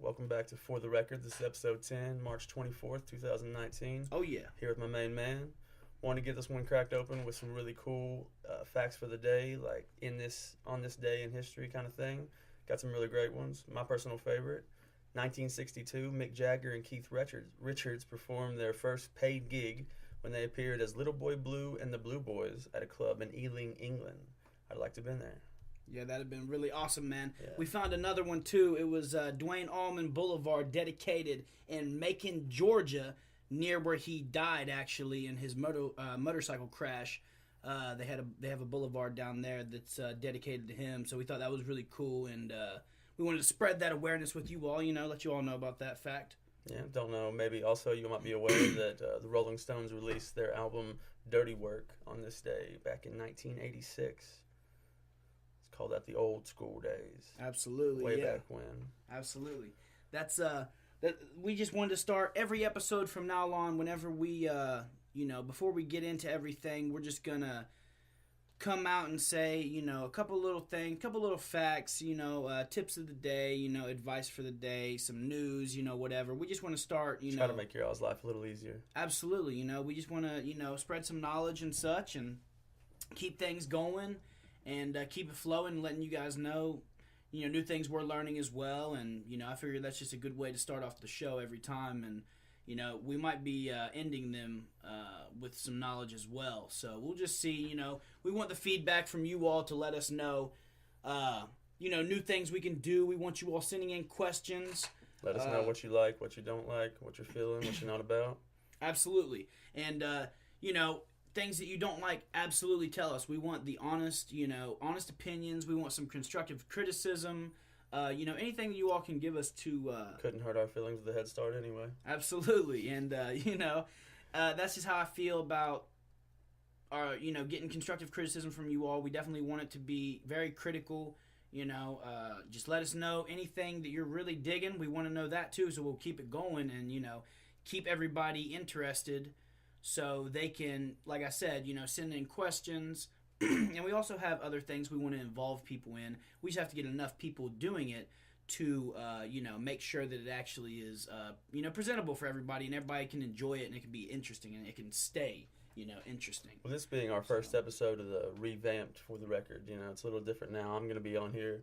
Welcome back to For the Record. This is episode 10, March 24th, 2019. Oh, yeah. Here with my main man. Want to get this one cracked open with some really cool facts for the day, like on this day in history kind of thing. Got some really great ones. My personal favorite, 1962, Mick Jagger and Keith Richards performed their first paid gig when they appeared as Little Boy Blue and the Blue Boys at a club in Ealing, England. I'd like to have been there. Yeah, that'd have been really awesome, man. Yeah. We found another one, too. It was Dwayne Allman Boulevard, dedicated in Macon, Georgia, near where he died, actually, in his motorcycle crash. They have a boulevard down there that's dedicated to him, so we thought that was really cool, and we wanted to spread that awareness with you all, let you all know about that fact. Yeah, don't know. Maybe also you might be aware that the Rolling Stones released their album Dirty Work on this day back in 1986. Call that the old school days. Absolutely, Way yeah. back when. Absolutely. That's that we just wanted to start every episode from now on. Whenever we before we get into everything, we're just gonna come out and say a couple little things, couple little facts, tips of the day, advice for the day, some news, whatever. We just want to start, Try to make your all's life a little easier. Absolutely, we just want to spread some knowledge and such, and keep things going. And keep it flowing, letting you guys know, new things we're learning as well. And, I figure that's just a good way to start off the show every time. And, we might be ending them with some knowledge as well. So we'll just see, we want the feedback from you all to let us know, new things we can do. We want you all sending in questions. Let us know what you like, what you don't like, what you're feeling, what you're not about. Absolutely. And, things that you don't like, absolutely tell us. We want the honest opinions. We want some constructive criticism. Anything that you all can give us to... Couldn't hurt our feelings with a head start anyway. Absolutely. And, that's just how I feel about, getting constructive criticism from you all. We definitely want it to be very critical. Just let us know anything that you're really digging. We want to know that too, so we'll keep it going and, keep everybody interested. So they can, like I said, send in questions. And we also have other things we want to involve people in. We just have to get enough people doing it to, make sure that it actually is, presentable for everybody and everybody can enjoy it and it can be interesting and it can stay, interesting. Well, this being our first episode of the revamped For the Record, it's a little different now. I'm going to be on here.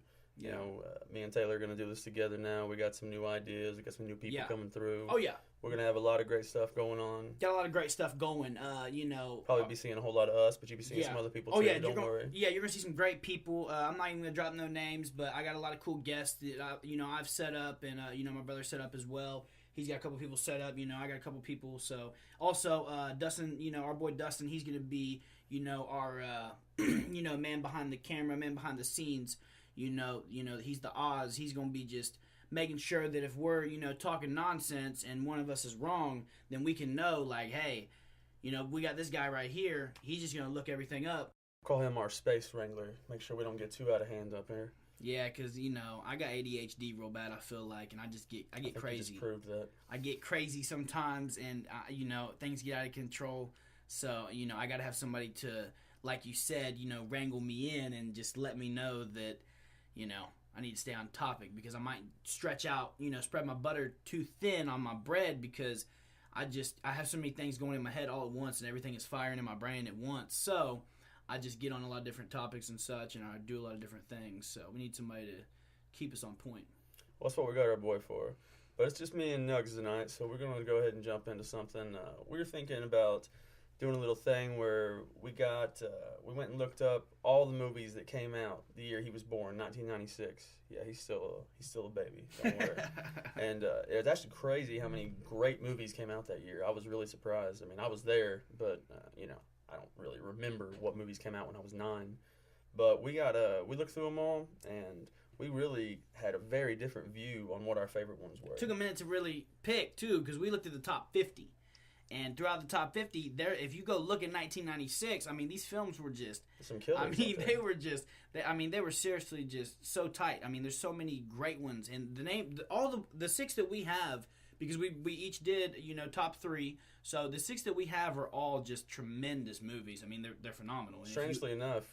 Me and Taylor are going to do this together now. We got some new ideas. We got some new people coming through. Oh, yeah. We're going to have a lot of great stuff going on. Got a lot of great stuff going. Probably be seeing a whole lot of us, but you'll be seeing some other people too. Don't worry. Yeah, you're going to see some great people. I'm not even going to drop no names, but I got a lot of cool guests that, I've set up, and, my brother set up as well. He's got a couple people set up. I got a couple people. So, also, Dustin, our boy Dustin, he's going to be, our, man behind the camera, man behind the scenes. He's the Oz. He's going to be just making sure that if we're, talking nonsense and one of us is wrong, then we can know, like, hey, we got this guy right here. He's just going to look everything up. Call him our space wrangler. Make sure we don't get too out of hand up here. Yeah, because, I got ADHD real bad, I feel like, and I get crazy. You just proved that. I get crazy sometimes, and, things get out of control. So, I got to have somebody to, like you said, wrangle me in and just let me know that, I need to stay on topic because I might stretch out, spread my butter too thin on my bread because I have so many things going in my head all at once and everything is firing in my brain at once. So I just get on a lot of different topics and such, and I do a lot of different things. So we need somebody to keep us on point. Well, that's what we got our boy for. But it's just me and Nugs tonight, so we're going to go ahead and jump into something. We were thinking about doing a little thing where we went and looked up all the movies that came out the year he was born, 1996. Yeah, he's still a baby. Don't worry. And it's actually crazy how many great movies came out that year. I was really surprised. I mean, I was there, but I don't really remember what movies came out when I was 9. But we looked through them all, and we really had a very different view on what our favorite ones were. It took a minute to really pick too, because we looked at the top 50. And throughout the top 50, if you go look at 1996, I mean, these films were just... Some killers. I mean, they were seriously just so tight. I mean, there's so many great ones. And all the 6 that we have because we each did, top 3. So the 6 that we have are all just tremendous movies. I mean, they're phenomenal. And Strangely enough,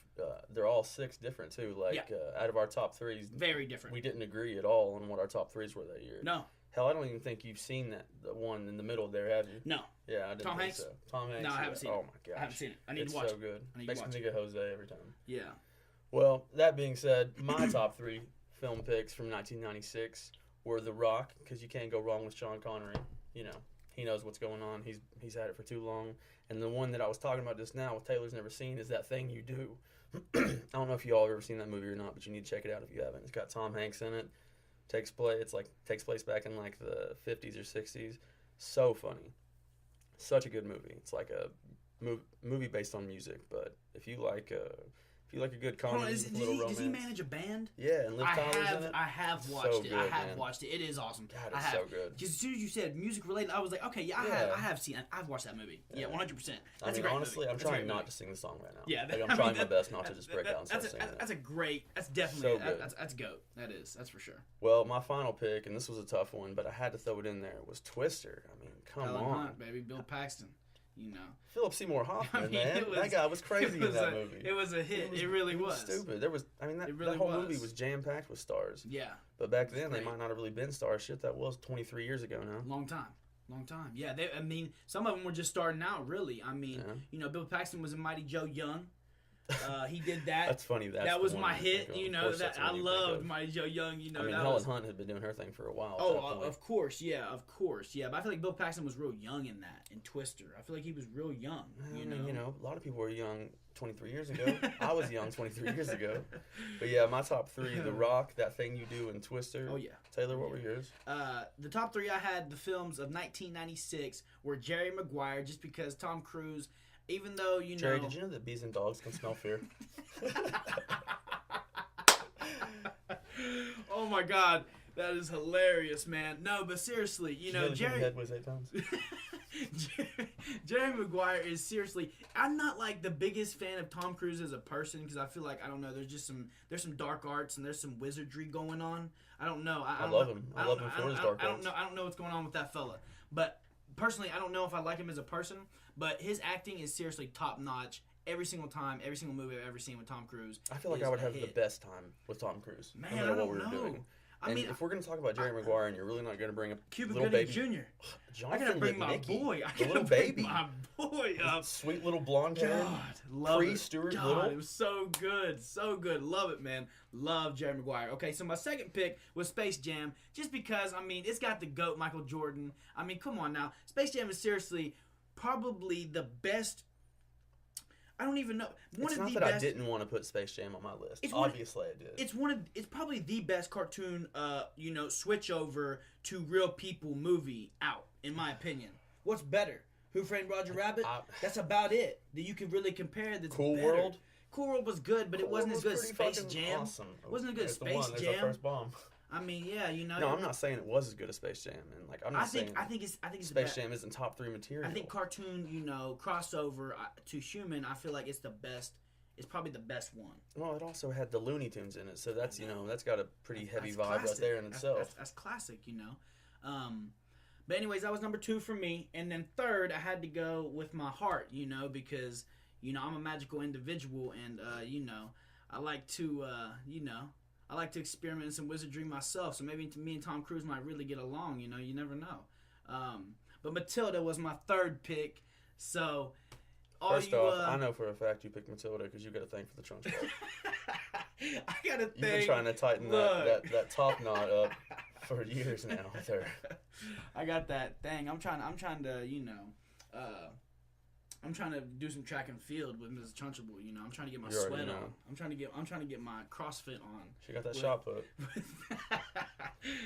they're all 6 different too. Like out of our top 3s, very different. We didn't agree at all on what our top 3s were that year. No. Hell, I don't even think you've seen the one in the middle there, have you? No. Yeah, I didn't Tom think Hanks? so. Tom Hanks. No, I haven't seen it. Oh my gosh. I haven't seen it. I need to watch it. It's so good. Makes me think of Jose every time. Yeah. Well, that being said, my top 3 film picks from 1996 were The Rock, because you can't go wrong with Sean Connery. He knows what's going on. He's had it for too long. And the one that I was talking about just now, with Taylor's never seen, is That Thing You Do. I don't know if you all have ever seen that movie or not, but you need to check it out if you haven't. It's got Tom Hanks in it. Takes place back in like the 50s or 60s. So funny. Such a good movie. It's like a movie based on music, but if you like a good comedy, does he manage a band? Yeah, and Liv Tyler's in it. I have watched so it. Good, I have man. watched it. It is awesome. God, it's so good. Because as soon as you said music related, I was like, okay, I have seen it. I've watched that movie. Yeah, 100%. That's a great honestly, movie. I'm trying not to sing the song right now. Yeah, I'm trying my best not to just break out and start singing it. That's definitely so good. That's GOAT. That's for sure. Well, my final pick, and this was a tough one, but I had to throw it in there, was Twister. I mean, come on, Hunt, baby, Bill Paxton. Philip Seymour Hoffman, that guy was crazy in that movie. It was a hit. It really was. Stupid. That whole movie was jam packed with stars. Yeah. But back then they might not have really been stars. Shit, that was 23 years ago now. Long time. Yeah. Some of them were just starting out. Really. Bill Paxton was in Mighty Joe Young. He did that. That's funny. That was my hit. That I loved Mighty Joe Young. Helen Hunt had been doing her thing for a while. Of course, yeah. But I feel like Bill Paxton was real young in that in Twister. I feel like he was real young. A lot of people were young 23 years ago. I was young 23 years ago. But yeah, my top 3: The Rock, That Thing You Do, and Twister. Oh yeah. Taylor, what were yours? The top 3 I had the films of 1996 were Jerry Maguire, just because Tom Cruise. Even though, Jerry, did you know that bees and dogs can smell fear? Oh my God, that is hilarious, man. No, but seriously, Jerry. Head was 8 times. Jerry Maguire is seriously. I'm not like the biggest fan of Tom Cruise as a person, because I feel like, I don't know. There's some dark arts and there's some wizardry going on. I don't know. I love him. I love him for his dark arts. I don't know what's going on with that fella, but. Personally, I don't know if I like him as a person, but his acting is seriously top notch. Every single time, every single movie I've ever seen with Tom Cruise. I feel like I would have the best time with Tom Cruise. Man, no matter what we're doing. I mean, if we're going to talk about Jerry Maguire and you're really not going to bring up Cuba little Gooding baby Jr. I gotta bring my boy. The little baby. My boy up. Sweet little blonde hair. God, love it. Stuart God, Little. It was so good. So good. Love it, man. Love Jerry Maguire. Okay, so my second pick was Space Jam, just because, it's got the GOAT, Michael Jordan. Come on now. Space Jam is seriously probably the best. I don't even know. It's not that I didn't want to put Space Jam on my list. Obviously, I did. It's probably the best cartoon, switch over to real people movie out, in my opinion. What's better? Who Framed Roger Rabbit? That's about it that you can really compare. That's Cool better. World. Cool World was good, but it wasn't as good as Space Jam. Awesome. Wasn't as good as Space Jam. There's our first bomb. No, I'm not saying it was as good as Space Jam, and I'm not saying. I think it's Space Jam isn't top 3 material. I think cartoon, crossover to human. I feel like it's the best. It's probably the best one. Well, it also had the Looney Tunes in it, so that's that's got a pretty heavy vibe classic. right there in itself. That's classic, But anyways, that was number 2 for me, and then third, I had to go with my heart, because I'm a magical individual, and I like to I like to experiment in some wizardry myself, so maybe me and Tom Cruise might really get along, you never know. But Matilda was my third pick, so... First off, I know for a fact you picked Matilda because you got a thing for the trunk strap. I got a thing. You've been trying to tighten that top knot up for years now, sir. I got that thing. I'm trying to, I'm trying to do some track and field with Mrs. Trunchbull. I'm trying to get my sweat on. I'm trying to get my CrossFit on. She got that shot put.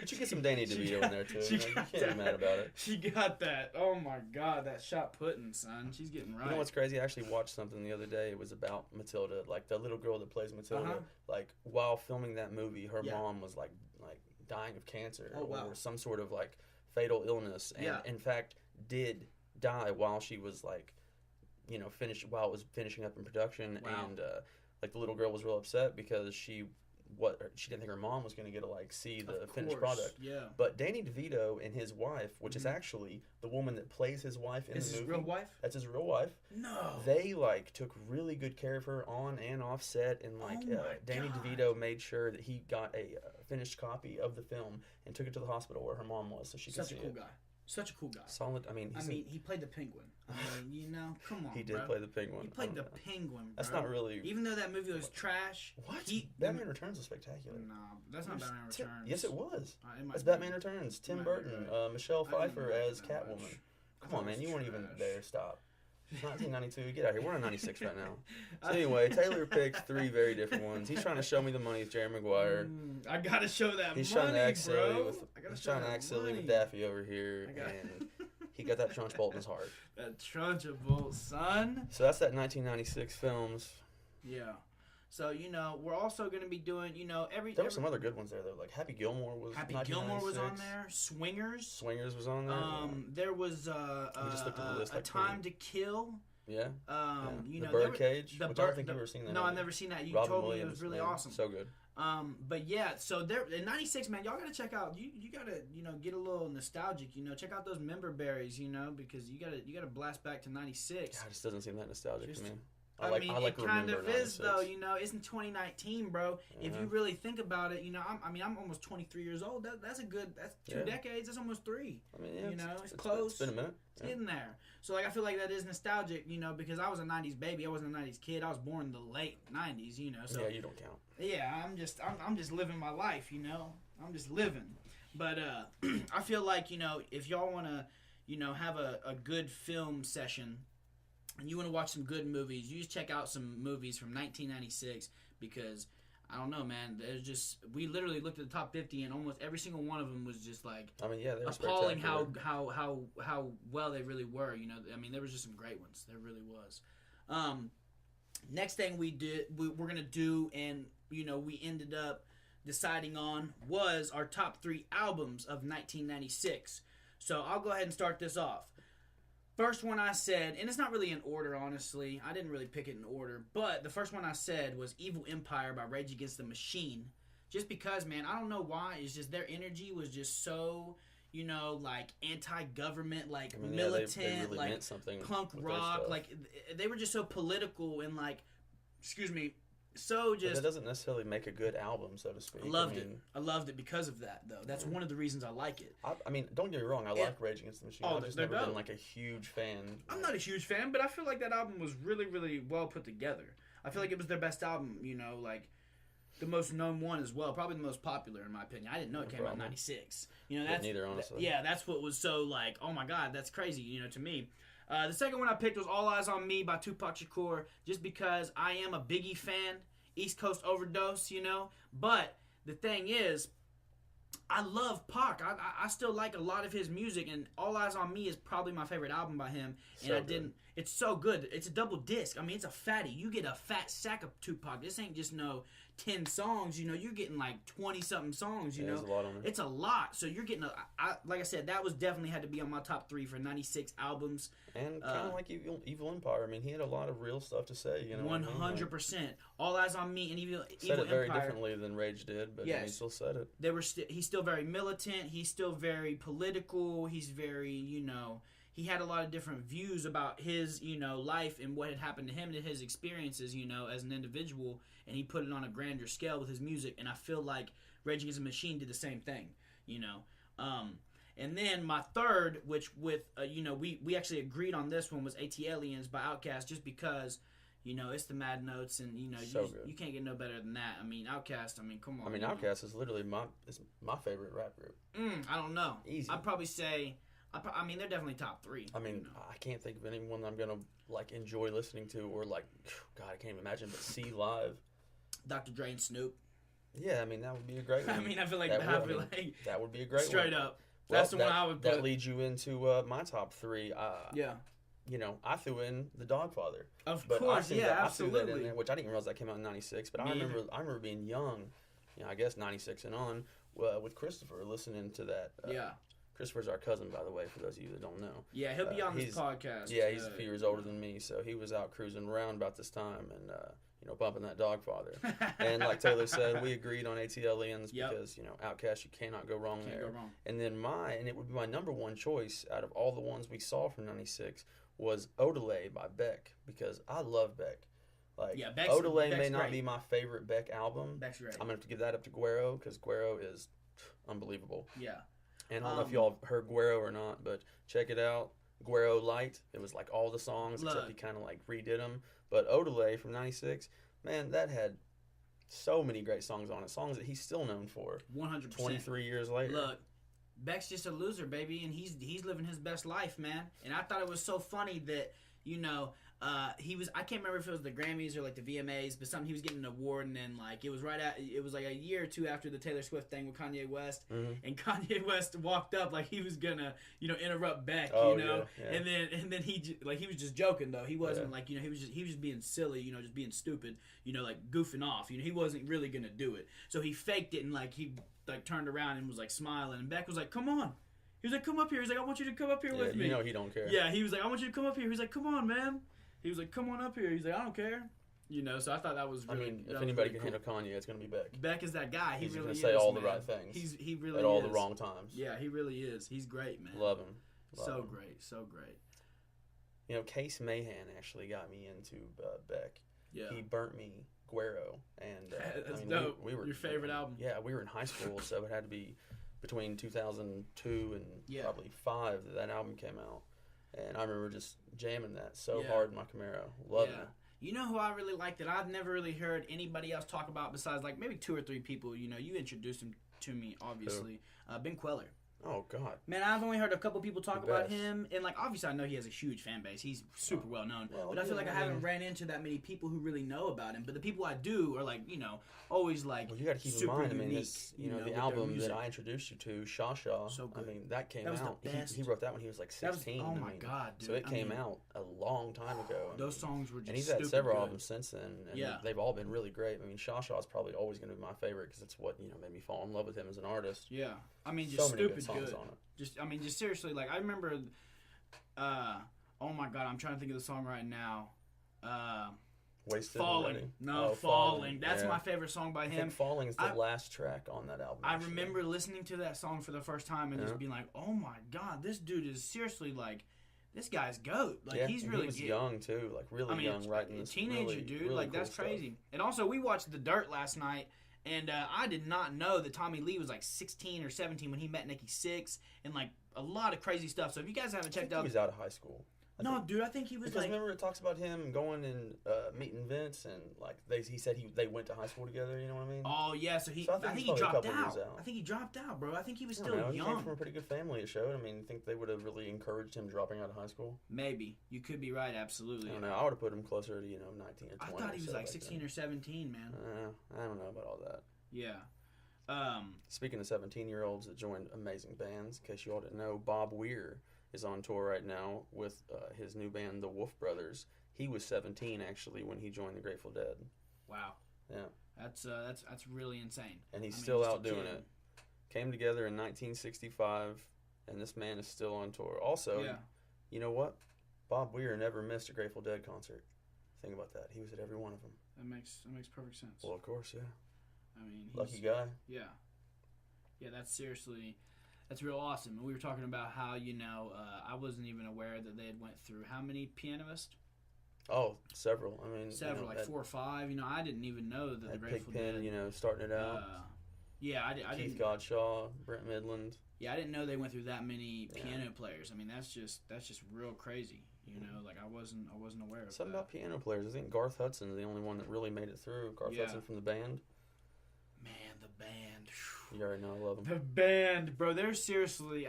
But you get some Danny DeVito in there too. You can't be mad about it. She got that. Oh my God, that shot putting, son. She's getting right. You know what's crazy? I actually watched something the other day. It was about Matilda, like the little girl that plays Matilda. Like while filming that movie, her mom was like dying of cancer or some sort of like fatal illness, and in fact did die while she was like. While it was finishing up in production, and like the little girl was real upset because she she didn't think her mom was going to get to like see the Of finished course, product. Yeah. But Danny DeVito and his wife, which is Mhm. actually the woman that plays his wife in Is the his movie. real wife? That's his real wife. No. They like took really good care of her on and off set, and like Oh my Danny God. DeVito made sure that he got a finished copy of the film and took it to the hospital where her mom was, so she could Such see a cool it. guy. Such a cool guy. Solid. I mean, He played the Penguin. I mean, come on, he did bro. play the Penguin. He played the Penguin, bro. That's not really. Even though that movie was trash. What? Batman Returns was spectacular. No, that's not Batman Returns. Yes, it was. It might That's be. Batman Returns. Tim might be Burton, right. Michelle I didn't Pfeiffer like it as that Catwoman. much. I Come thought on, it man, was you weren't even trash. there. Stop. 1992. Get out of here. We're in 96 right now. So anyway, Taylor picked 3 very different ones. He's trying to show me the money with Jerry Maguire. I gotta show that He's money, trying to act silly bro. with. I gotta He's show trying to that act silly with money. Daffy over here, I got- and he got that Trunchbull in his heart. That Trunchbull, son. So that's that 1996 films. Yeah. So we're also gonna be doing There were some other good ones there though. Like Happy Gilmore was. Happy Gilmore was on 1996. there. Swingers. Swingers was on there. There was We just looked at the list A like Time to Kill. yeah. You the know, there Birdcage, the which I don't bird- think the- you've ever seen that. No, have I've you? never seen that. You Robin told me Williams, it was really man, awesome. So good. But yeah, so there in '96, man, y'all gotta check out. You gotta get a little nostalgic. Check out those member berries. Because you gotta blast back to '96. God, it just doesn't seem that nostalgic Just- to me. I mean, it kind Remember of is 96. though. It's in 2019, bro. If Yeah. you really think about it, I'm almost 23 years old. That's that's 2 decades. That's almost 3. I mean, yeah, It's close. It's been a minute. It's getting there. So I feel like that is nostalgic, because I was a '90s baby. I wasn't a '90s kid. I was born in the late '90s, So Yeah, you don't count. yeah, I'm just living my life, I'm just living. But I feel like if y'all want to have a good film session and you want to watch some good movies, you just check out some movies from 1996 because I don't know, man. There's just we literally looked at the top 50 and almost every single one of them was just like I mean, yeah, they're appalling spectacular. how well they really were. I mean, there was just some great ones. There really was. Next thing we're gonna do, and we ended up deciding on was our top 3 albums of 1996. So I'll go ahead and start this off. First one I said, and it's not really in order, honestly. I didn't really pick it in order, but the first one I said was Evil Empire by Rage Against the Machine. Just because, man, I don't know why. It's just their energy was just so, like anti-government, like militant, they really like meant something punk with their rock. stuff. Like they were just so political and like, so But just. that doesn't necessarily make a good album, so to speak. I loved it because of that, though. That's one of the reasons I like it. I mean, don't get me wrong. I like Rage Against the Machine. Oh, I've just they're never been dope. like a huge fan. I'm not a huge fan, but I feel like that album was really, really well put together. I feel like it was their best album, like the most known one as well. Probably the most popular, in my opinion. I didn't know it came out in '96. That's neither, honestly. Yeah, that's what was so like, oh my God, that's crazy, to me. The second one I picked was All Eyes on Me by Tupac Shakur, just because I am a Biggie fan. East Coast Overdose, But the thing is, I love Pac. I still like a lot of his music, and All Eyes on Me is probably my favorite album by him. And it's so good. It's a double disc. I mean, it's a fatty. You get a fat sack of Tupac. This ain't just 10 songs. You're getting like 20-something songs. There's a lot on it. It's a lot. So you're getting like I said, that was definitely had to be on my top 3 for '96 albums. And kind of like Evil Empire. I mean, he had a lot of real stuff to say. 100%. All Eyes on Me and Evil Said it very Empire. differently than Rage did, but he still said it. He's still very militant. He's still very political. He's very, he had a lot of different views about his, life and what had happened to him and his experiences, as an individual. And he put it on a grander scale with his music. And I feel like Rage Against the Machine did the same thing, And then my third, which with, we actually agreed on this one, was ATLiens by Outkast, just because, it's the Mad Notes, and, you can't get no better than that. I mean, Outkast, come on. I mean, Outkast is literally my favorite rap group. I don't know. Easy. I'd probably say, they're definitely top 3. I mean, I can't think of anyone I'm going to, like, enjoy listening to or, like, God, I can't even imagine, but see live. Dr. Dre and Snoop. Yeah, I mean, that would be a great one. I feel like that would be a great straight one. up. That's the one I would put. That leads you into my top 3. Yeah. I threw in The Dogfather. Of course, yeah, I threw that in absolutely. there, which I didn't realize that came out in '96. But I remember being young, I guess '96 and on, with Christopher listening to that. Yeah. Christopher's our cousin, by the way, for those of you that don't know. Yeah, he'll be on this podcast. Yeah, he's a few years older than me, so he was out cruising around about this time, and bumping that Dogfather. And like Taylor said, we agreed on ATLians because, Outkast, you cannot go wrong there. Go wrong. And then it would be my number one choice out of all the ones we saw from 96 was Odelay by Beck, because I love Beck. Like, Odelay may not be my favorite Beck album. Beck's great. I'm going to have to give that up to Guero, because Guero is unbelievable. Yeah. And I don't know if y'all heard Guero or not, but check it out. Guero Light. It was like all the songs, except he kind of like redid them. But Odelay from 96, man, that had so many great songs on it. Songs that he's still known for. 100%. 23 years later. Look, Beck's just a loser, baby, and he's living his best life, man. And I thought it was so funny that, he was, I can't remember if it was the Grammys or like the VMAs, but he was getting an award, and then like it was like a year or two after the Taylor Swift thing with Kanye West, and Kanye West walked up like he was gonna interrupt Beck, Yeah. and then he was just joking though. He wasn't he was just being silly, just being stupid, like goofing off. He wasn't really gonna do it, so he faked it, and like he like turned around and was like smiling, and Beck was like, "Come on." He was like, "Come up here." He's like, "I want you to come up here with me." He don't care. Yeah, he was like, "I want you to come up here." He's like, "Come on, man." He was like, "Come on up here." He's like, "I don't care." So I thought that was really if anybody can handle Kanye, it's going to be Beck. Beck is that guy. He's really going is, to say all man. the right things. He really at all the wrong times. Yeah, he really is. He's great, man. Love him. So great. Case Mahan actually got me into Beck. Yeah. He burnt me Guero, and that's dope. We were your favorite album. Yeah, we were in high school, so it had to be between 2002 and probably 5 that album came out. And I remember just jamming that so hard in my Camaro. Loving it. You know who I really like that I've never really heard anybody else talk about besides like maybe 2 or 3 people. You introduced him to me, obviously. Ben Queller. Oh, God. Man, I've only heard a couple people talk about him, and like obviously I know he has a huge fan base. He's super well known, but I feel like I haven't ran into that many people who really know about him. But the people I do are like, always like you got to keep in mind. The album that I introduced you to, Shaw Shaw. So good. That came out. The best. He wrote that when he was like 16. Oh my God, dude. So it came out a long time ago. Those songs were just. And he's had several good. albums since then. And they've all been really great. Shaw Shaw is probably always going to be my favorite because it's what made me fall in love with him as an artist. Yeah, just so many stupid good songs good. on it. Just seriously, like I remember, oh my God, I'm trying to think of the song right now. Wasted. Falling. Already. No, Falling. That's my favorite song by him. I think Falling is the last track on that album. I remember listening to that song for the first time and just being like, oh my God, this dude is seriously like, this guy's GOAT. Like he's really. He was young too, like really young, writing this. Teenager, really, dude. Really like cool that's stuff. crazy. And also, we watched The Dirt last night. And I did not know that Tommy Lee was like 16 or 17 when he met Nikki Sixx, and like a lot of crazy stuff. So if you guys haven't checked out, he was out of high school. Dude, I think he was because like. Remember, it talks about him going and meeting Vince, and like he said they went to high school together. You know what I mean? Oh yeah, so I think he dropped out. I think he dropped out, bro. I think he was still young. He came from a pretty good family. It showed. You think they would have really encouraged him dropping out of high school? Maybe you could be right. Absolutely. I don't know. I would have put him closer to 19 or 20. I thought he was like 16 or 17, man. I don't know about all that. Yeah. Speaking of 17-year-olds that joined amazing bands, in case you all didn't know, Bob Weir is on tour right now with his new band, the Wolf Brothers. He was 17 actually when he joined the Grateful Dead. Wow. Yeah. That's really insane. And he's still out doing it. Came together in 1965, and this man is still on tour. Also, you know what? Bob Weir never missed a Grateful Dead concert. Think about that. He was at every one of them. That makes perfect sense. Well, of course, yeah. Lucky guy. Yeah. Yeah, that's real awesome. And we were talking about how, I wasn't even aware that they had went through how many pianists? Oh, several. Several, like 4 or 5. I didn't even know that the Grateful Dead. Dead, starting it out. I didn't. Keith Godshaw, Brent Midland. Yeah, I didn't know they went through that many piano players. That's just real crazy. Like I wasn't aware of Something that. about piano players. I think Garth Hudson is the only one that really made it through. Garth Hudson from the band. Man, the band. You already know I love them. The band, bro. They're seriously.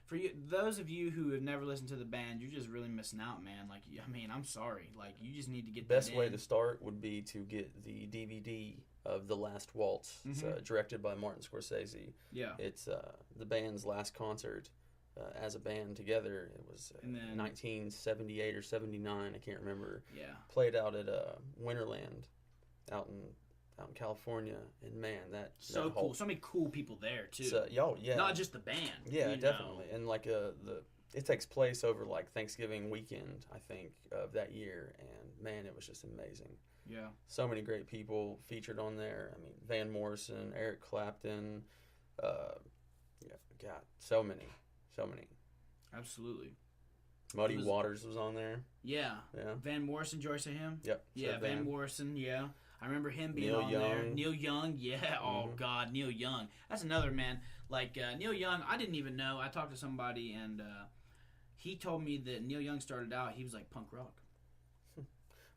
For you, those of you who have never listened to the band, you're just really missing out, man. Like, I'm sorry. Like, you just need to get best way to start would be to get the DVD of The Last Waltz. It's directed by Martin Scorsese. Yeah. It's the band's last concert as a band together. It was 1978 or 79. I can't remember. Yeah. Played out at Winterland, out in California, and man, that cool. So many cool people there too. Yeah. Not just the band. Yeah, definitely. And like it takes place over like Thanksgiving weekend, I think, of that year, and man, it was just amazing. Yeah. So many great people featured on there. I mean, Van Morrison, Eric Clapton, yeah, God, so many. Absolutely. Muddy Waters was on there. Yeah. Yeah. Van Morrison, Joyce of him? Yep. Yeah, Van Morrison, yeah. I remember him being Neil on Young. there. Neil Young, yeah. Oh, God, Neil Young. That's another man. Like, Neil Young, I didn't even know. I talked to somebody, and he told me that Neil Young started out, he was like punk rock.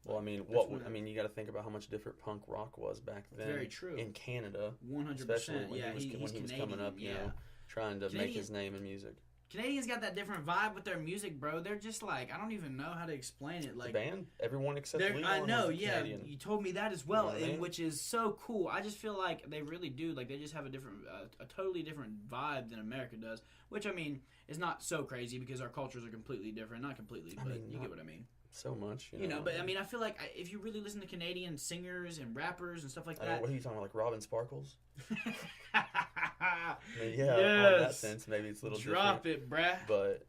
Well, I mean, you got to think about how much different punk rock was back then. Very true. In Canada, 100%. especially when Yeah, he was coming up, you know, trying to make his name in music. Canadians got that different vibe with their music, bro. They're just like, I don't even know how to explain it. Like the band, everyone except Leon. I know, was yeah. Canadian. You told me that as well, You know what I mean? which is so cool. I just feel like they really do. Like they just have a different, a totally different vibe than America does. Which I mean is not so crazy because our cultures are completely different. Not completely, but you get what I mean. So much, you know. But I mean, I feel like if you really listen to Canadian singers and rappers and stuff like that. What are you talking about, like Robin Sparkles? I mean, yeah, yes. in that sense, maybe it's a little Drop different. it, bruh. But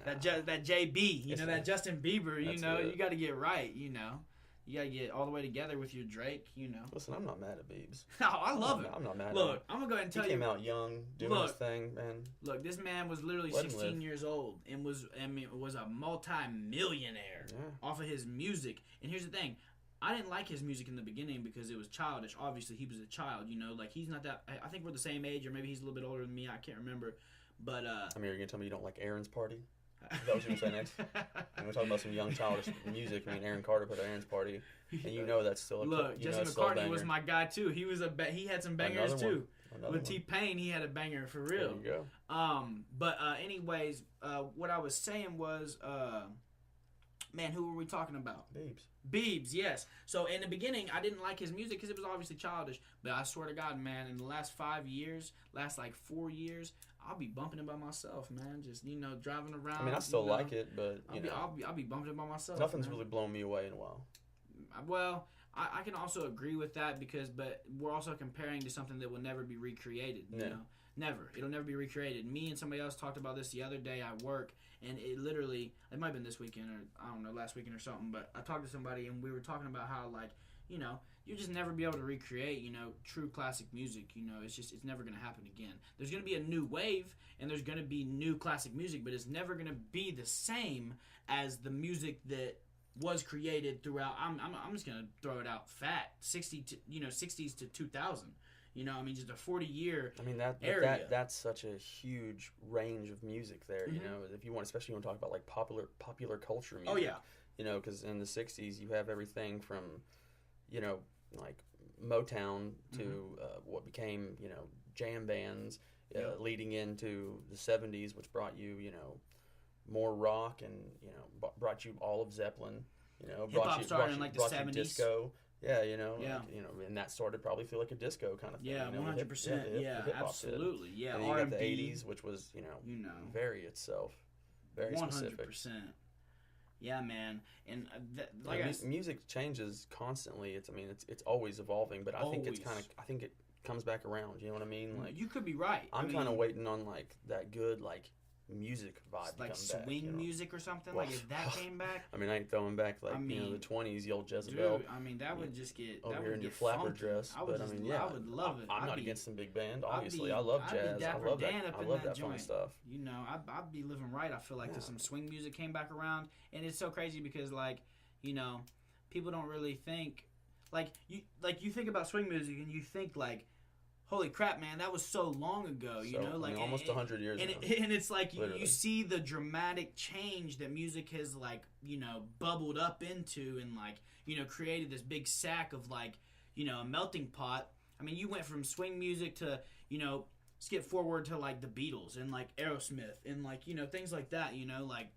nah. that JB, you know, that Justin Bieber, you know, good. you got to get right, you know. You got to get all the way together with your Drake, you know. Listen, I'm not mad at Biebs. No, I love it. I'm not mad Look, at him. I'm going to go ahead and tell you. He came out young, doing his thing, man. Look, this man was literally 16 years old and was a multi-millionaire off of his music. And here's the thing. I didn't like his music in the beginning because it was childish. Obviously, he was a child, you know. Like, he's not that... I think we're the same age, or maybe he's a little bit older than me. I can't remember. But, I mean, you're going to tell me you don't like Aaron's Party? Is that what you're going to say next? And we're talking about some young childish music. I mean, Aaron Carter put Aaron's Party, and you know that's still a Look, Jesse McCartney was my guy, too. He was he had some bangers, too. With T-Pain, he had a banger for real. There you go. But anyways, what I was saying was... man, who were we talking about? Biebs, yes. So in the beginning, I didn't like his music because it was obviously childish. But I swear to God, man, in the last 5 years, last like 4 years, I'll be bumping it by myself, man. Just, you know, driving around. I mean, I still like it, but I'll be bumping it by myself. Nothing's really blown me away in a while. Well, I can also agree with that but we're also comparing to something that will never be recreated. You know, never. It'll never be recreated. Me and somebody else talked about this the other day at work. And it might have been this weekend or, I don't know, last weekend or something. But I talked to somebody and we were talking about how, like, you know, you'll just never be able to recreate, you know, true classic music. You know, it's never going to happen again. There's going to be a new wave and there's going to be new classic music, but it's never going to be the same as the music that was created throughout. I'm just going to throw it out fat. 60s to 2000. You know, I mean, just a 40-year. I mean, that's such a huge range of music there. You know, if you want, especially when you want to talk about like popular culture music. Oh yeah. You know, because in the '60s you have everything from, you know, like Motown to what became, you know, jam bands, leading into the '70s, which brought you, you know, more rock and, you know, brought you all of Zeppelin. You know, hip-hop started in like the '70s. Disco. Yeah, you know, yeah. Like, you know, and that started probably feel like a disco kind of thing. Yeah, you know, 100%. Yeah, absolutely. Did. Yeah, and R&B. You got the '80s, which was, you know, very itself, very 100%. Specific. Yeah, man, and music changes constantly. It's always evolving, but I think it comes back around. You know what I mean? Like, you could be right. I'm kind of waiting on like that good like music vibe, like to come swing back, you know? Music or something. Like if that came back. I mean, I ain't throwing back like you know the '20s, the old Jezebel. Dude, I mean that would just get over that here would in your get flapper funky. dress. I would love it. I'm not against some big band. Obviously, I love jazz. I love that fun stuff. You know, I'd be living right. I feel like there's some swing music came back around, and it's so crazy because like, you know, people don't really think like you think about swing music and you think like, holy crap, man, that was so long ago, you know? Like, almost 100 years ago. And it's like you see the dramatic change that music has, like, you know, bubbled up into and, like, you know, created this big sack of, like, you know, a melting pot. I mean, you went from swing music to, you know, skip forward to, like, the Beatles and, like, Aerosmith and, like, you know, things like that, you know, like.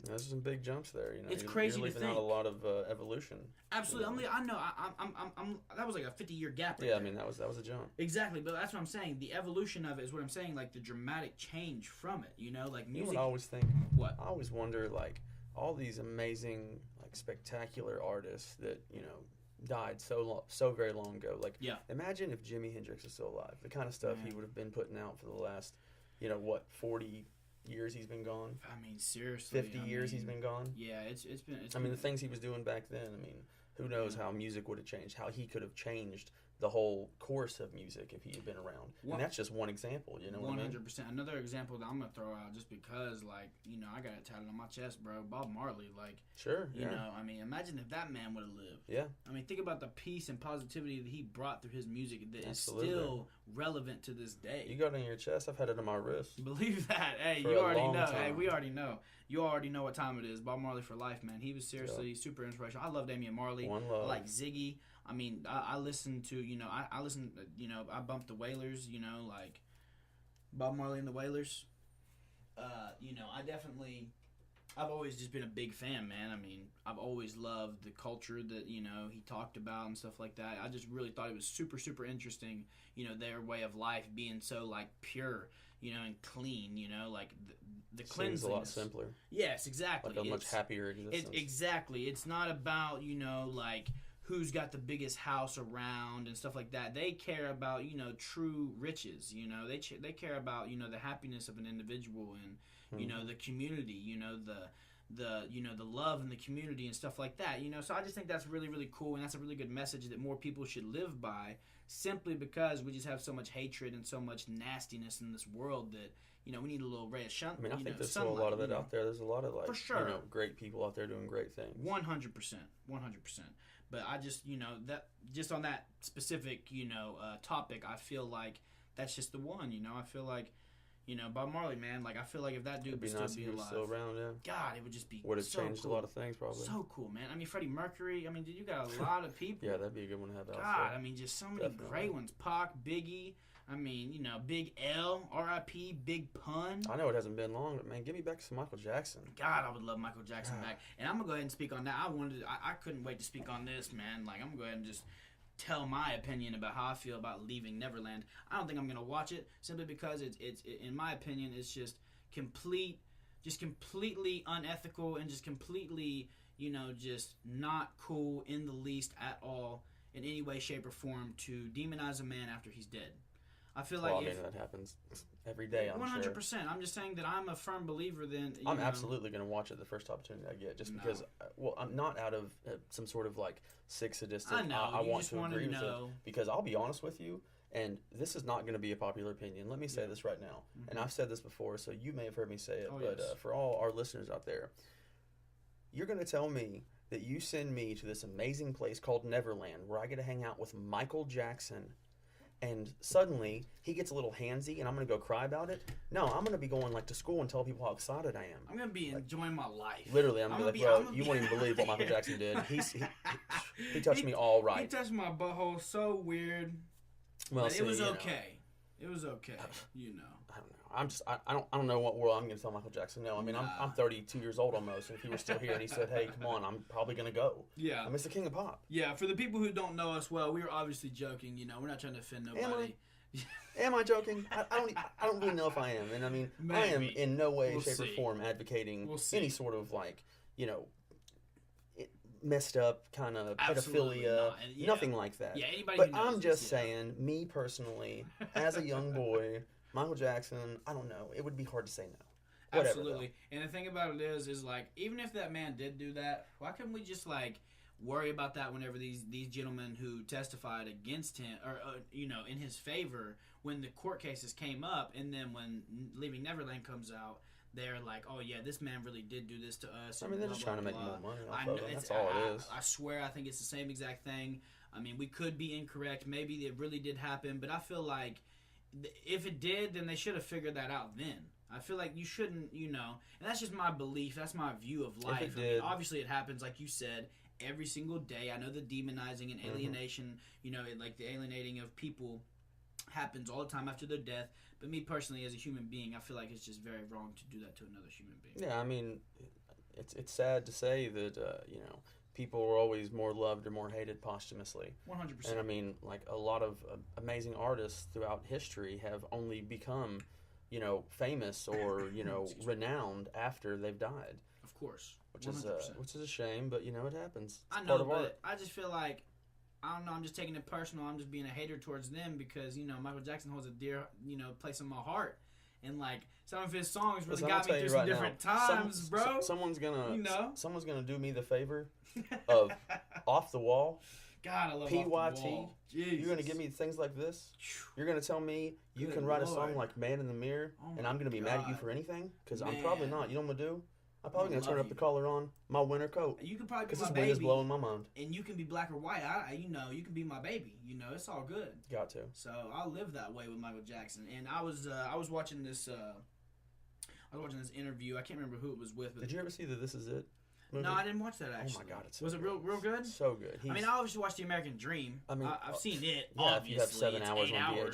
There's some big jumps there, you know. It's crazy you're to think. Leaving out a lot of evolution. Absolutely, I know. I'm. That was like a 50-year gap. Right there. I mean that was a jump. Exactly, but that's what I'm saying. The evolution of it is what I'm saying. Like the dramatic change from it. You know, like music. You know what I always think? What? I always wonder, like all these amazing, like spectacular artists that you know died so very long ago. Like, imagine if Jimi Hendrix is still alive. The kind of stuff he would have been putting out for the last, you know, 40 years he's been gone. I mean, seriously. 50 years he's been gone. Yeah, it's been. The things he was doing back then. I mean, who knows how music would have changed, how he could have changed the whole course of music if he had been around. And that's just one example, you know what I mean? 100%. Another example that I'm going to throw out just because, like, you know, I got it tatted on my chest, bro. Bob Marley, like, sure, you know, I mean, imagine if that man would have lived. Yeah. I mean, think about the peace and positivity that he brought through his music that is still relevant to this day. You got it on your chest, I've had it on my wrist. Believe that. Hey, you already know. Hey, we already know. You already know what time it is. Bob Marley for life, man. He was seriously super inspirational. I love Damian Marley. One love. I like Ziggy. I mean, I listen to, you know, I listen, you know, I bump the Wailers, you know, like Bob Marley and the Wailers. You know, I've always just been a big fan, man. I mean, I've always loved the culture that, you know, he talked about and stuff like that. I just really thought it was super, super interesting, you know, their way of life being so, like, pure, you know, and clean, you know, like the cleanliness. Seems a lot simpler. Yes, exactly. Like a much happier existence. Exactly. It's not about, you know, like, who's got the biggest house around and stuff like that. They care about, you know, true riches. You know, they care about, you know, the happiness of an individual and, you know, the community. You know, the you know, the love in the community and stuff like that. You know, so I just think that's really, really cool, and that's a really good message that more people should live by. Simply because we just have so much hatred and so much nastiness in this world that, you know, we need a little ray of sunlight. I mean, I think there's still a lot of it out there. There's a lot of, like, for sure, you know, great people out there doing great things. 100%. 100%. But I just, you know, that just on that specific, you know, topic, I feel like that's just the one, you know. I feel like, you know, Bob Marley, man, like, I feel like if that dude would still be alive, still around, yeah. God, it would just be would have so changed cool. a lot of things, probably. So cool, man. I mean, Freddie Mercury, I mean, dude, you got a lot of people. Yeah, that'd be a good one to have out. God, I mean, just so many great ones. Pac, Biggie, I mean, you know, Big L, R.I.P., Big Pun. I know it hasn't been long, but, man, give me back some Michael Jackson. God, I would love Michael Jackson back. And I'm going to go ahead and speak on that. I couldn't wait to speak on this, man. Like, I'm going to go ahead and just tell my opinion about how I feel about leaving Neverland. I don't think I'm going to watch it simply because it's in my opinion, it's just completely unethical and just completely, you know, just not cool in the least at all in any way, shape, or form to demonize a man after he's dead. I feel like that happens every day. 100%. I'm just saying that I'm a firm believer. I'm absolutely going to watch it the first opportunity I get, just because. Well, I'm not out of some sort of like sick sadistic. I know. I want to agree with it, because I'll be honest with you, and this is not going to be a popular opinion. Let me say this right now, and I've said this before, so you may have heard me say it, for all our listeners out there, you're going to tell me that you send me to this amazing place called Neverland, where I get to hang out with Michael Jackson. And suddenly he gets a little handsy, and I'm gonna go cry about it. No, I'm gonna be going like to school and tell people how excited I am. I'm gonna be enjoying my life. Literally, I'm gonna be like, bro, you won't even believe what Michael Jackson did. He touched me all right. He touched my butthole so weird. Well, but it was okay. It was okay. You know. I don't know. I don't know what world I'm gonna tell Michael Jackson. No, I mean I'm 32 years old almost, and if he were still here and he said, "Hey, come on," I'm probably gonna go. Yeah. I mean, it's the king of pop. Yeah. For the people who don't know us well, we were obviously joking. You know, we're not trying to offend nobody. Am I joking? I don't really know if I am. And I mean, maybe. I am in no way, shape, or form advocating any sort of, like, you know, messed up kind of pedophilia, nothing like that. Yeah, anybody. But I'm just saying, me personally, as a young boy, Michael Jackson, I don't know. It would be hard to say no. Whatever, absolutely. Though. And the thing about it is like, even if that man did do that, why couldn't we just like worry about that whenever these gentlemen who testified against him, or you know, in his favor, when the court cases came up, and then when Leaving Neverland comes out, they're like, oh yeah, this man really did do this to us. I mean, they're just trying to make more money off of it. That's all it is. I swear, I think it's the same exact thing. I mean, we could be incorrect. Maybe it really did happen, but I feel like if it did, then they should have figured that out then. I feel like you shouldn't, you know, and that's just my belief. That's my view of life. I mean, obviously, it happens, like you said, every single day. I know the demonizing and alienation, you know, like the alienating of people happens all the time after their death. But me personally, as a human being, I feel like it's just very wrong to do that to another human being. Yeah, I mean, it's sad to say that, you know, people were always more loved or more hated posthumously. 100%. And I mean, like, a lot of amazing artists throughout history have only become, you know, famous or, you know, renowned after they've died. Of course. 100%. Which is a shame, but, you know, it happens. It's part of art. I just feel like, I don't know, I'm just taking it personal. I'm just being a hater towards them because, you know, Michael Jackson holds a dear, you know, place in my heart. And, like, some of his songs really got me through some different times, bro. Someone's gonna do me the favor of Off the Wall. God, I love PYT. Off the Wall. You're gonna give me things like this? You're gonna tell me you can write a song like "Man in the Mirror" and I'm gonna be mad at you for anything? Because I'm probably not. You know what I'm gonna do? I'm probably gonna turn up the collar on my winter coat. You can probably be because my this baby. wind is blowing my mind. And you can be black or white. You can be my baby. It's all good. Got to. So I'll live that way with Michael Jackson. And I was watching this. I was watching this interview. I can't remember who it was with. But did you ever see the "This Is It" movie? No, I didn't watch that actually. Oh my God, it's so was it real good? So good. I obviously watched The American Dream. I've seen it. Yeah, obviously. if you have 7 hours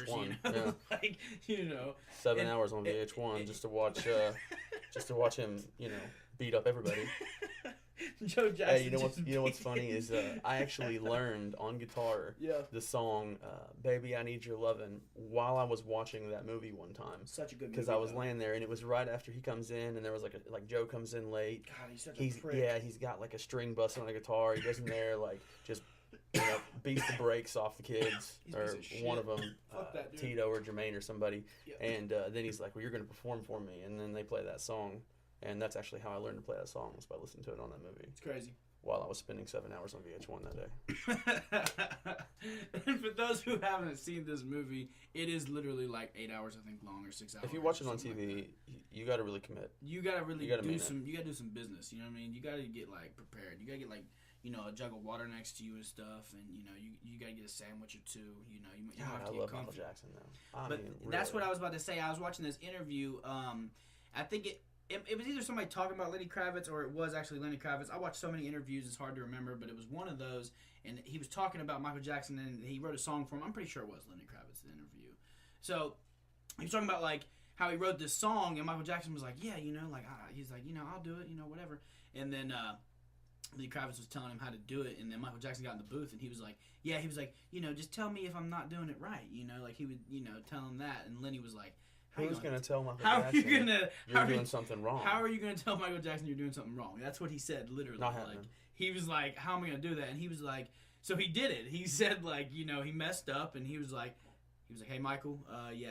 on VH1. Yeah. 7 hours on VH1 just to watch him, beat up everybody. Joe Jackson. Hey, you know what's funny is I actually learned on guitar the song "Baby I Need Your Lovin'" while I was watching that movie one time. Such a good movie. Because I was laying there and it was right after he comes in and there was like Joe comes in late. God, he's such a prick. Yeah, he's got like a string busting on a guitar. He goes in there just beats the brakes off the kids or one of them, Tito or Jermaine or somebody. Yep. And then he's like, "Well, you're going to perform for me," and then they play that song. And that's actually how I learned to play that song, was by listening to it on that movie. It's crazy. While I was spending 7 hours on VH1 that day. And for those who haven't seen this movie, it is literally like 8 hours, I think, long, or 6 hours. If you watch it on TV, you got to really commit. You got to really do some. You got to do some business. You know what I mean? You got to get prepared. You got to get a jug of water next to you and stuff, and you got to get a sandwich or two. You have to get I love comfy. Michael Jackson though. But that's what I was about to say. I was watching this interview. I think it was either somebody talking about Lenny Kravitz or it was actually Lenny Kravitz. I watched so many interviews, it's hard to remember, but it was one of those, and he was talking about Michael Jackson, and he wrote a song for him. I'm pretty sure it was Lenny Kravitz, the interview. So he was talking about, how he wrote this song, and Michael Jackson was like, yeah, he's like, I'll do it, whatever. And then Lenny Kravitz was telling him how to do it, and then Michael Jackson got in the booth, and he was like, just tell me if I'm not doing it right, he would, tell him that, and Lenny was like, who's going to tell Michael Jackson you're doing something wrong? How are you going to tell Michael Jackson you're doing something wrong? That's what he said, literally. Not happening. He was like, how am I going to do that? And he was like, so he did it. He said, he messed up, and he was like, hey, Michael, you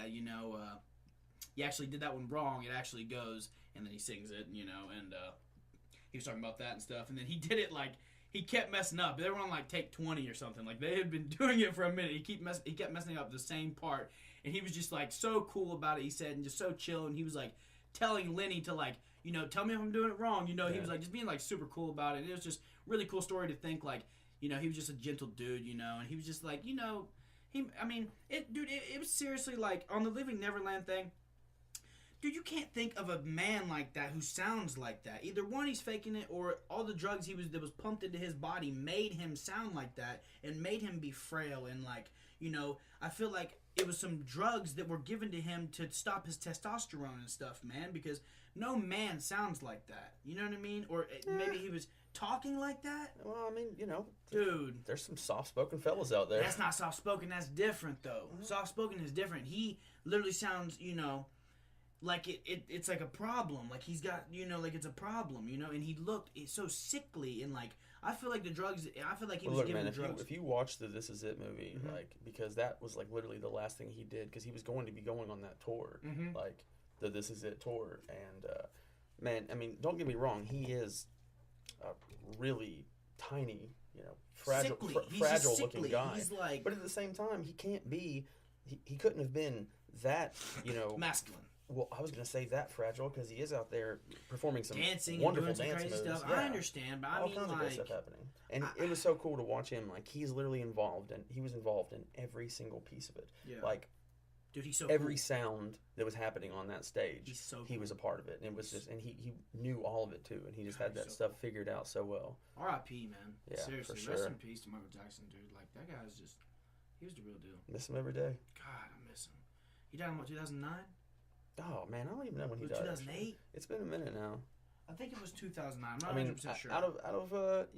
actually did that one wrong. It actually goes, and then he sings it, and he was talking about that and stuff. And then he did it he kept messing up. They were on take 20 or something. They had been doing it for a minute. He kept messing up the same part. And he was just so cool about it, he said, and just so chill. And he was telling Lenny to tell me if I'm doing it wrong. He was just being super cool about it. And it was just really cool story to think he was just a gentle dude, and he was just it was seriously on the Living Neverland thing. Dude, you can't think of a man like that who sounds like that. Either one, he's faking it, or all the drugs that was pumped into his body made him sound like that and made him be frail and I feel like it was some drugs that were given to him to stop his testosterone and stuff, man, because no man sounds like that. You know what I mean? Or maybe he was talking like that. Well, I mean, dude, there's some soft-spoken fellas out there. That's not soft-spoken. That's different, though. Soft-spoken is different. He literally sounds, like it's like a problem. He's got, it's a problem, and it's so sickly and I feel like the drugs. I feel like he was given drugs. If you watch the "This Is It" movie, because that was literally the last thing he did, because he was going to be going on that tour, the "This Is It" tour, and man, I mean, don't get me wrong, he is a really tiny, fragile looking guy. He's but at the same time, he can't be. He couldn't have been that, masculine. Well, I was going to say that fragile because he is out there performing some dancing, wonderful and doing some dance crazy moves. stuff. Yeah. I understand, but all kinds of great stuff happening, and it was so cool to watch him. He's literally involved, and he was involved in every single piece of it. Yeah. Dude, he's so every cool. sound that was happening on that stage, he was a part of it, and it was just, and he knew all of it too, and he just had that stuff figured out so well. R.I.P. man. Yeah, seriously, for sure. Rest in peace to Michael Jackson, dude. That guy's just, he was the real deal. Miss him every day. God, I miss him. He died in 2009. Oh man, I don't even know when he died. 2008. It's been a minute now. I think it was 2009. I'm not 100% sure. Out of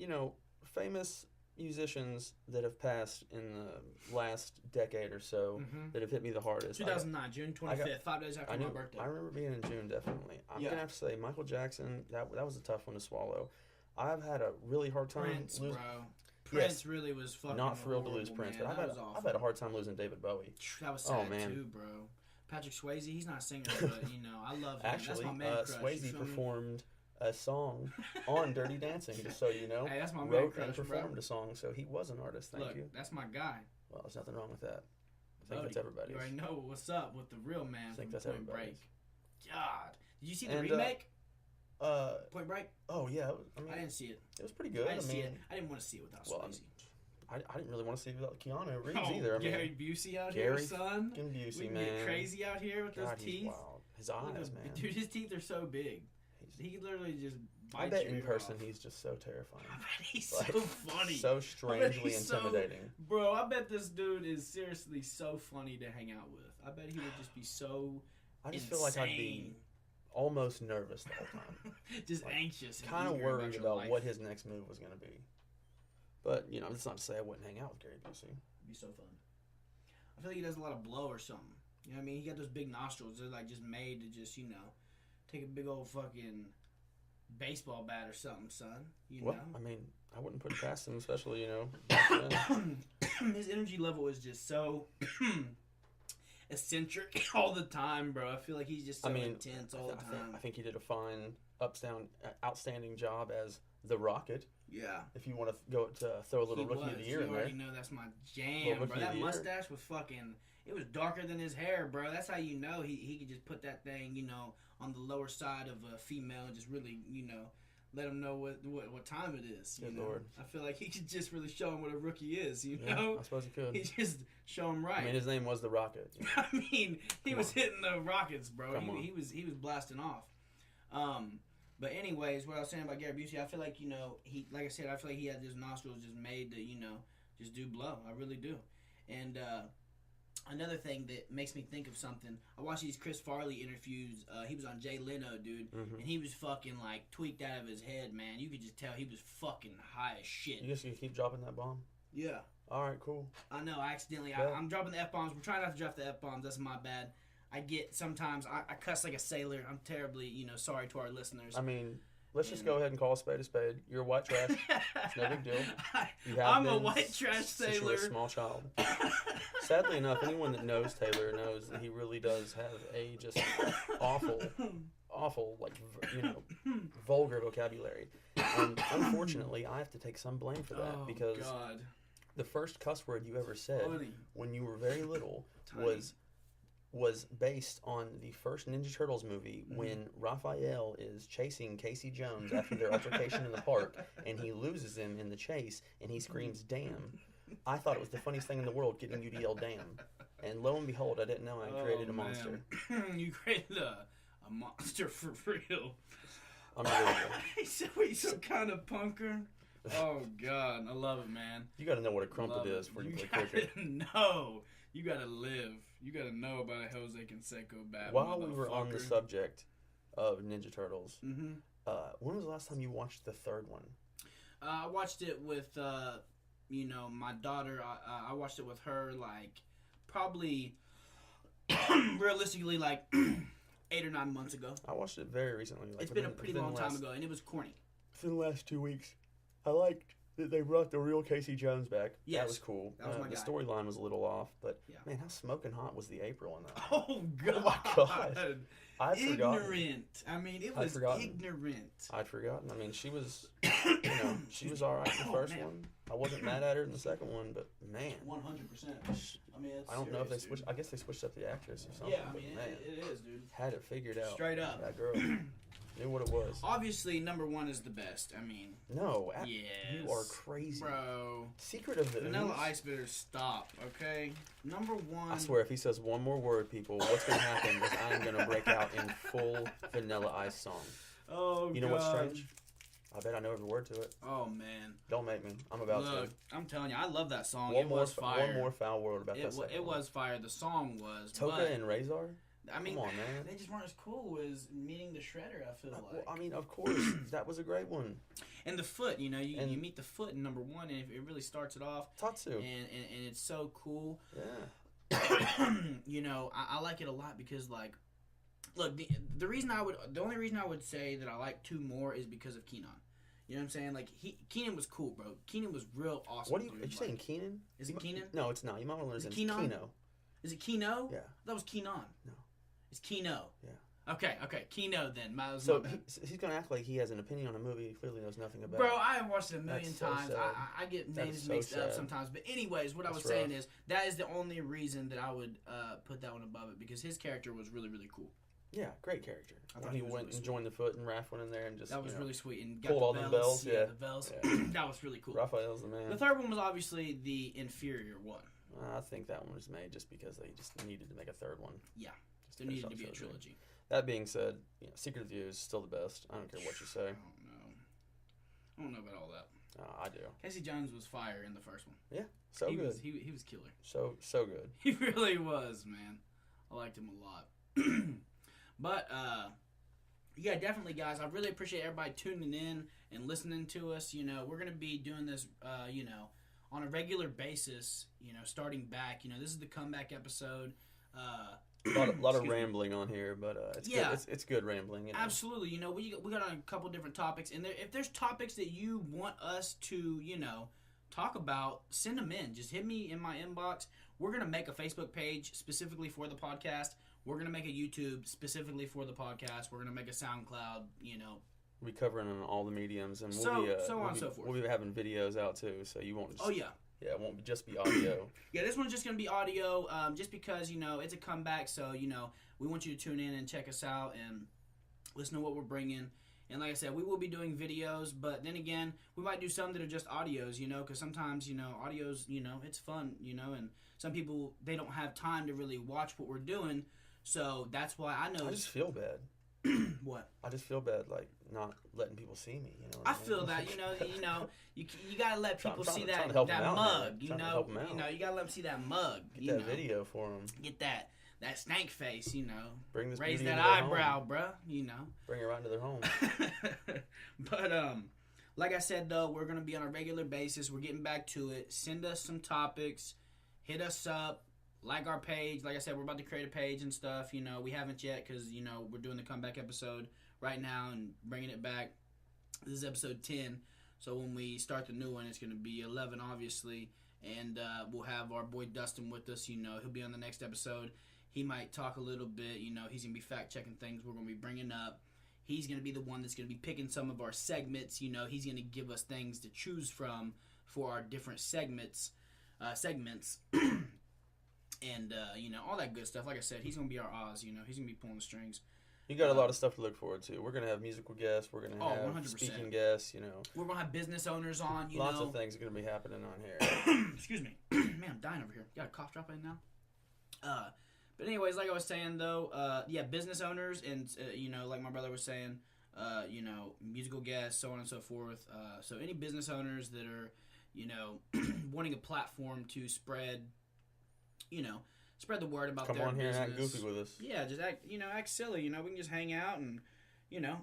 famous musicians that have passed in the last decade or so that have hit me the hardest. 2009, June 25th, 5 days after my birthday. I remember being in June, definitely. I'm gonna have to say Michael Jackson. That was a tough one to swallow. I've had a really hard time. Prince, bro. Prince really was fucking. Not thrilled to lose Prince, but I've had a hard time losing David Bowie. That was sad too, bro. Patrick Swayze, he's not a singer, but I love him. Actually, that's my man crush. Swayze performed a song on Dirty Dancing, just so you know. Hey, that's my man Wrote crush, and performed bro. a song, so he was an artist. Thank Look, you. that's my guy. Well, there's nothing wrong with that. I think that's Bodie, everybody's. You already know what's up with the real man I think from that's Point everybody's. Break. God, did you see the And, remake? Point Break? Oh yeah, I didn't see it. it was pretty good. I didn't see it. I didn't want to see it without well, Swayze. I didn't really want to see it without Keanu Reeves Oh, either. I mean, Gary Busey out Gary here, son. fucking Busey, We can man. get crazy out here with God, those he's teeth. wild. His Look eyes, at- man. Dude, his teeth are so big. He literally just bites I bet your in ear person off. he's just so terrifying. I bet he's Like, so funny. So strangely he's so- intimidating. Bro, I bet this dude is seriously so funny to hang out with. I bet he would just be so I just insane. feel like I'd be almost nervous the whole time. just like, anxious. And Kind of eager worried your about life. what his next move was going to be. But, you know, that's not to say I wouldn't hang out with Gary Busey. It'd be so fun. I feel like he does a lot of blow or something. You know what I mean? He got those big nostrils. They're like just made to just, you know, take a big old fucking baseball bat or something, son. You Well, know? I mean, I wouldn't put it past him, especially, you know. Yeah. His energy level is just so eccentric all the time, bro. I feel like he's just so intense all the time. I think he did a fine, outstanding job as the Rocket. Yeah. If you want to go to throw a little He Rookie was. of the Year You in there. already know that's my jam, Little bro. Rookie of That the Year. mustache was fucking... It was darker than his hair, bro. That's how you know he could just put that thing, you know, on the lower side of a female and just really, you know, let him know what time it is. You Good know? Lord. I feel like he could just really show him what a rookie is, you Yeah, know? I suppose he could. He just show him right. I mean, his name was the Rocket. You know? I mean, he Come was on. hitting the rockets, bro. Come on. He was blasting off. But anyways, what I was saying about Gary Busey, I feel like, you know, he, like I said, I feel like he had his nostrils just made to, you know, just do blow. I really do. And another thing that makes me think of something, I watched these Chris Farley interviews. He was on Jay Leno, dude, Mhm. and he was fucking like tweaked out of his head, man. You could just tell he was fucking high as shit. You just gonna keep dropping that bomb? Yeah. All right, cool. I know, I accidentally, Yeah. I'm dropping the F-bombs. We're trying not to drop the F-bombs. That's my bad. I get, sometimes, I cuss like a sailor. I'm terribly, you know, sorry to our listeners. I mean, let's just go ahead and call a spade a spade. You're white trash. It's no big deal. You have I'm a been white trash since you sailor. were a small child. Sadly enough, anyone that knows Taylor knows that he really does have a just awful, like, you know, vulgar vocabulary. And unfortunately, I have to take some blame for that because God. the first cuss word you ever said Funny. when you were very little Tiny. was based on the first Ninja Turtles movie Mm-hmm. when Raphael is chasing Casey Jones after their altercation in the park and he loses him in the chase and he screams "damn." I thought it was the funniest thing in the world getting you to yell "damn." And lo and behold, I didn't know I created a monster. Man. You created a monster for real. Unbelievable. He's some kind of punker. Oh God, I love it, man. You got to know what a crumpet Love is it. before you play gotta cricket. know. You gotta live. You gotta know about a Jose Canseco bat. While we were on the motherfucker. subject of Ninja Turtles, Mhm. when was the last time you watched the third one? I watched it with, you know, my daughter. I watched it with her, like, probably, realistically, like, 8 or 9 months ago. I watched it very recently. Like It's been a within- pretty within long the time last- ago, and it was corny. Within the last 2 weeks. I liked that they brought the real Casey Jones back. Yes, that was cool. that was my the guy. storyline was a little off, but Yeah. man, how smoking hot was the April in that? Oh, God. my God. I'd forgotten. Ignorant. I mean, it I'd was forgotten. ignorant. I'd forgotten. I mean, she was, you know, she was all right in the Oh, first man. one. I wasn't mad at her in the second one, but man, 100%. I mean, it's I don't know if they serious, switched. I guess they switched up the actress or dude. something. Yeah, I but mean, man, it is, dude. had it figured out. Straight up. That girl knew what it was. Obviously, number one is the best. I mean, No, yes. you are crazy. Bro. Secret of the Vanilla Ooze? Ice better stop, okay? Number one. I swear, if he says one more word, people, what's going to happen is I'm going to break out in full Vanilla Ice song. Oh, You know what's God. strange? I bet I know every word to it. Oh, man. Don't make me. I'm about Look, to. I'm telling you, I love that song. One It more, was fire. one more foul word about that. second It one. was fire. The song was. Toka but, and Razor. I mean, Come on, man. they just weren't as cool as meeting the Shredder, I feel like. Well, I mean, of course, that was a great one. And the foot, you know, you And- meet the foot in number one, and it really starts it off. Tatsu. And it's so cool. Yeah. You know, I like it a lot because, like, look, the only reason I would say that I like two more is because of Keenan. You know what I'm saying? Like, Keenan was cool, bro. Keenan was real awesome. What are you dude. saying, Like, Keenan? Is it Keenan? No, it's not. You might want to learn Is it his Keenan? Kino. Is it Keno? Yeah. That was Keenan. No. It's Keno. Yeah. Okay. Kino then. So he's gonna act like he has an opinion on a movie he clearly knows nothing about. Bro, I have watched it a million That's so times. sad. I get That names is so mixed up sad. sometimes. But anyways, what I was That's saying rough. is that is the only reason that I would put that one above it, because his character was really, really cool. Yeah, great character. I thought When he he was went really and joined the foot and Raph went in there and just That was you know, really sweet. And got pulled the all bells. them bells. Yeah, the bells. Yeah. That was really cool. Raphael's the man. The third one was obviously the inferior one. I think that one was made just because they just needed to make a third one. Yeah. Just There finish needed off to be a the trilogy. trilogy. That being said, Secret of You is still the best. I don't care what you say. I don't know about all that. I do. Casey Jones was fire in the first one. So he good. Was, he was killer. So good. He really was, man. I liked him a lot. But, yeah, definitely, guys. I really appreciate everybody tuning in and listening to us. You know, we're going to be doing this, you know, on a regular basis, you know, starting back. You know, this is the comeback episode. A lot of rambling on here, but it's Yeah. good. It's good rambling. You know? Absolutely. You know, we got on a couple different topics. And if there's topics that you want us to, you know, talk about, send them in. Just hit me in my inbox. We're going to make a Facebook page specifically for the podcast. We're going to make a YouTube specifically for the podcast. We're going to make a SoundCloud, you know. We'll be covering on all the mediums, and So on we'll and be, so forth. We'll be having videos out too, so you won't. Just, Oh, yeah. Yeah, it won't just be audio. Yeah, this one's just going to be audio just because, you know, it's a comeback. So, you know, we want you to tune in and check us out and listen to what we're bringing. And like I said, we will be doing videos, but then again, we might do some that are just audios, you know, because sometimes, you know, audios, you know, it's fun, you know, and some people, they don't have time to really watch what we're doing. So that's why I know. I just feel bad. What? I just feel bad, like, not letting people see me. You know what I I mean? feel that, you gotta let people trying see to that help 'em out, mug, man. you Trying to know, help 'em out. you know, you gotta let them see that mug, Get you that know, video for them. get that stank face, you know, Bring this raise beauty that into their eyebrow, home. bruh, you know. Bring it right into their home. But like I said though, we're gonna be on a regular basis. We're getting back to it. Send us some topics, hit us up. Like our page. Like I said, we're about to create a page and stuff. You know, we haven't yet because, you know, we're doing the comeback episode right now and bringing it back. This is episode 10. So when we start the new one, it's going to be 11, obviously. And we'll have our boy Dustin with us. You know, he'll be on the next episode. He might talk a little bit. You know, he's going to be fact-checking things we're going to be bringing up. He's going to be the one that's going to be picking some of our segments. You know, he's going to give us things to choose from for our different segments. And, you know, all that good stuff. Like I said, he's going to be our Oz, you know. He's going to be pulling the strings. You got a lot of stuff to look forward to. We're going to have musical guests. We're going to have 100%. speaking guests, you know. We're going to have business owners on, you Lots know. of things are going to be happening on here. Excuse me. Man, I'm dying over here. Got a cough drop in now? But anyways, like I was saying, though, yeah, business owners and, you know, like my brother was saying, you know, musical guests, so on and so forth. So any business owners that are, you know, wanting a platform to spread, you know, spread the word about Come their on here business. and act goofy with us. Yeah, just act silly. You know, we can just hang out and, you know,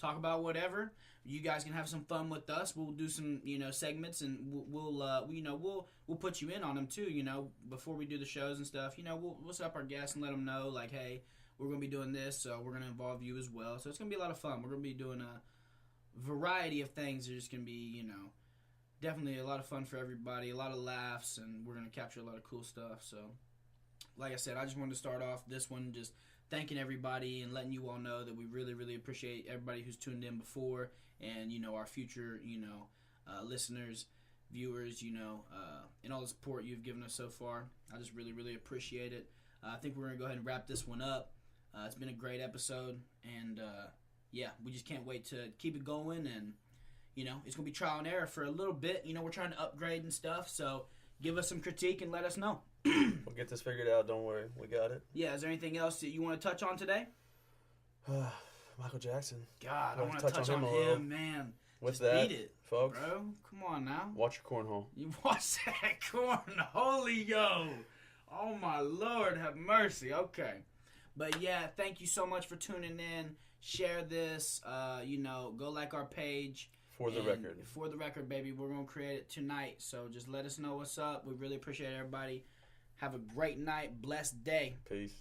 talk about whatever. You guys can have some fun with us. We'll do some, you know, segments, and we'll put you in on them too. You know, before we do the shows and stuff. You know, we'll set up our guests and let them know, like, hey, we're gonna be doing this, so we're gonna involve you as well. So it's gonna be a lot of fun. We're gonna be doing a variety of things. There's gonna be, you know, definitely a lot of fun for everybody, a lot of laughs, and we're going to capture a lot of cool stuff. So, like I said, I just wanted to start off this one just thanking everybody and letting you all know that we really, really appreciate everybody who's tuned in before and, you know, our future, you know, listeners, viewers, you know, and all the support you've given us so far. I just really, really appreciate it. I think we're going to go ahead and wrap this one up. It's been a great episode, and, yeah, we just can't wait to keep it going, and you know, it's going to be trial and error for a little bit. You know, we're trying to upgrade and stuff, so give us some critique and let us know. We'll get this figured out. Don't worry. We got it. Yeah, is there anything else that you want to touch on today? Michael Jackson. God, I want to touch on him, man. With Just that, beat it, folks, bro. Come on now. watch your cornhole. You watch that corn, holy yo. Oh, my Lord, have mercy. Okay. But, yeah, thank you so much for tuning in. Share this. You know, go like our page. For the record. For the record, baby. We're going to create it tonight. So just let us know what's up. We really appreciate everybody. Have a great night. Blessed day. Peace.